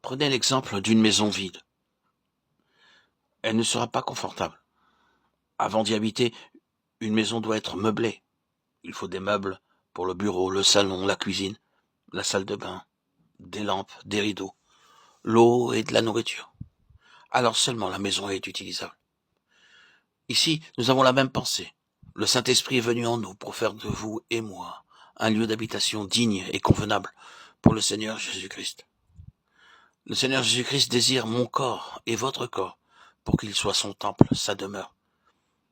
Prenez l'exemple d'une maison vide. Elle ne sera pas confortable. Avant d'y habiter, une maison doit être meublée. Il faut des meubles pour le bureau, le salon, la cuisine, la salle de bain, des lampes, des rideaux, l'eau et de la nourriture. Alors seulement la maison est utilisable. Ici, nous avons la même pensée. Le Saint-Esprit est venu en nous pour faire de vous et moi un lieu d'habitation digne et convenable pour le Seigneur Jésus-Christ. Le Seigneur Jésus-Christ désire mon corps et votre corps pour qu'il soit son temple, sa demeure.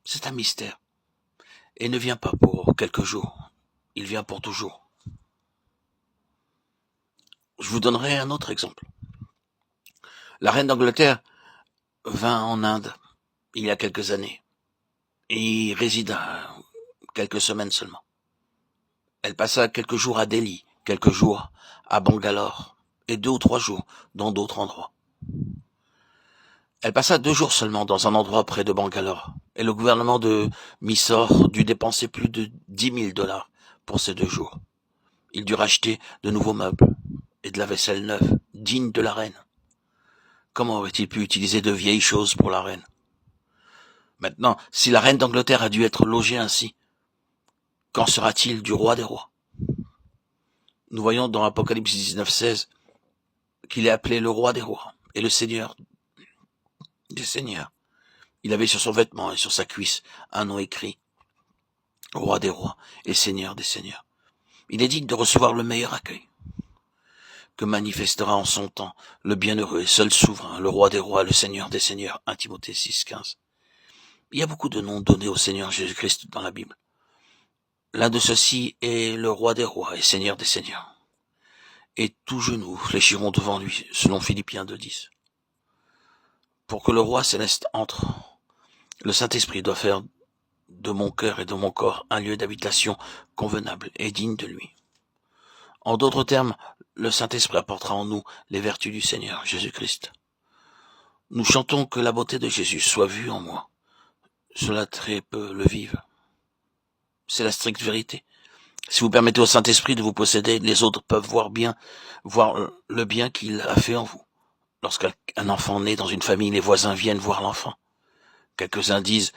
C'est un mystère et ne vient pas pour quelques jours. Il vient pour toujours. Je vous donnerai un autre exemple. La reine d'Angleterre vint en Inde il y a quelques années et y résida quelques semaines seulement. Elle passa quelques jours à Delhi, quelques jours à Bangalore et 2 ou 3 jours dans d'autres endroits. Elle passa 2 jours seulement dans un endroit près de Bangalore et le gouvernement de Mysore dut dépenser plus de $10,000 pour ces 2 jours. Il dut racheter de nouveaux meubles et de la vaisselle neuve, digne de la reine. Comment aurait-il pu utiliser de vieilles choses pour la reine? Maintenant, si la reine d'Angleterre a dû être logée ainsi, qu'en sera-t-il du roi des rois? Nous voyons dans Apocalypse 19:16 qu'il est appelé le roi des rois et le seigneur des seigneurs. Il avait sur son vêtement et sur sa cuisse un nom écrit, roi des rois et seigneur des seigneurs. Il est digne de recevoir le meilleur accueil que manifestera en son temps le bienheureux et seul souverain, le roi des rois, le seigneur des seigneurs. 1 Timothée 6,15. Il y a beaucoup de noms donnés au Seigneur Jésus-Christ dans la Bible. L'un de ceux-ci est le roi des rois et seigneur des seigneurs. Et tout genou fléchiront devant lui, selon Philippiens 2,10. Pour que le roi céleste entre, le Saint-Esprit doit faire de mon cœur et de mon corps un lieu d'habitation convenable et digne de lui. En d'autres termes, le Saint-Esprit apportera en nous les vertus du Seigneur Jésus-Christ. Nous chantons que la beauté de Jésus soit vue en moi. Cela très peu le vivent. C'est la stricte vérité. Si vous permettez au Saint-Esprit de vous posséder, les autres peuvent voir le bien qu'il a fait en vous. Lorsqu'un enfant naît dans une famille, les voisins viennent voir l'enfant. Quelques-uns disent,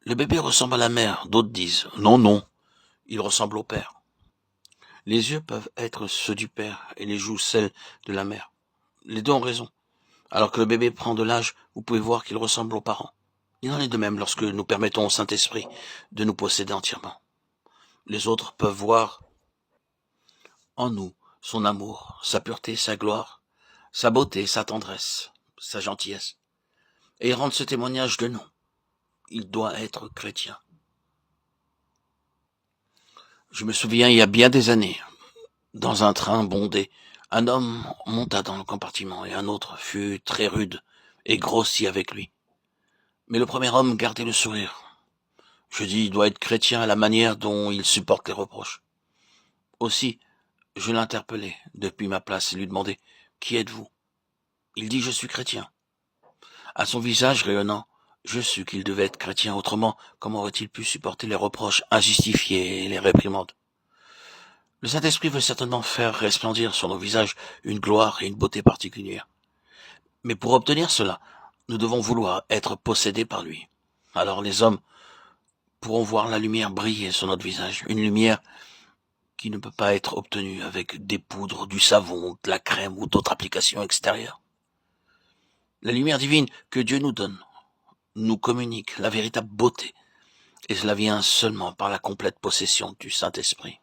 le bébé ressemble à la mère. D'autres disent, non, non, il ressemble au père. Les yeux peuvent être ceux du père et les joues celles de la mère. Les deux ont raison. Alors que le bébé prend de l'âge, vous pouvez voir qu'il ressemble aux parents. Il en est de même lorsque nous permettons au Saint-Esprit de nous posséder entièrement. Les autres peuvent voir en nous son amour, sa pureté, sa gloire, sa beauté, sa tendresse, sa gentillesse, et rendre ce témoignage de nous. Il doit être chrétien. Je me souviens, il y a bien des années, dans un train bondé, un homme monta dans le compartiment et un autre fut très rude et grossi avec lui. Mais le premier homme gardait le sourire. Je dis, il doit être chrétien à la manière dont il supporte les reproches. Aussi, je l'interpellai depuis ma place et lui demandai, qui êtes-vous? Il dit, je suis chrétien. À son visage rayonnant, je sus qu'il devait être chrétien, autrement, comment aurait-il pu supporter les reproches injustifiés et les réprimandes? Le Saint-Esprit veut certainement faire resplendir sur nos visages une gloire et une beauté particulières. Mais pour obtenir cela, nous devons vouloir être possédés par lui. Alors les hommes pourront voir la lumière briller sur notre visage, une lumière qui ne peut pas être obtenue avec des poudres, du savon, de la crème ou d'autres applications extérieures. La lumière divine que Dieu nous donne nous communique la véritable beauté, et cela vient seulement par la complète possession du Saint-Esprit.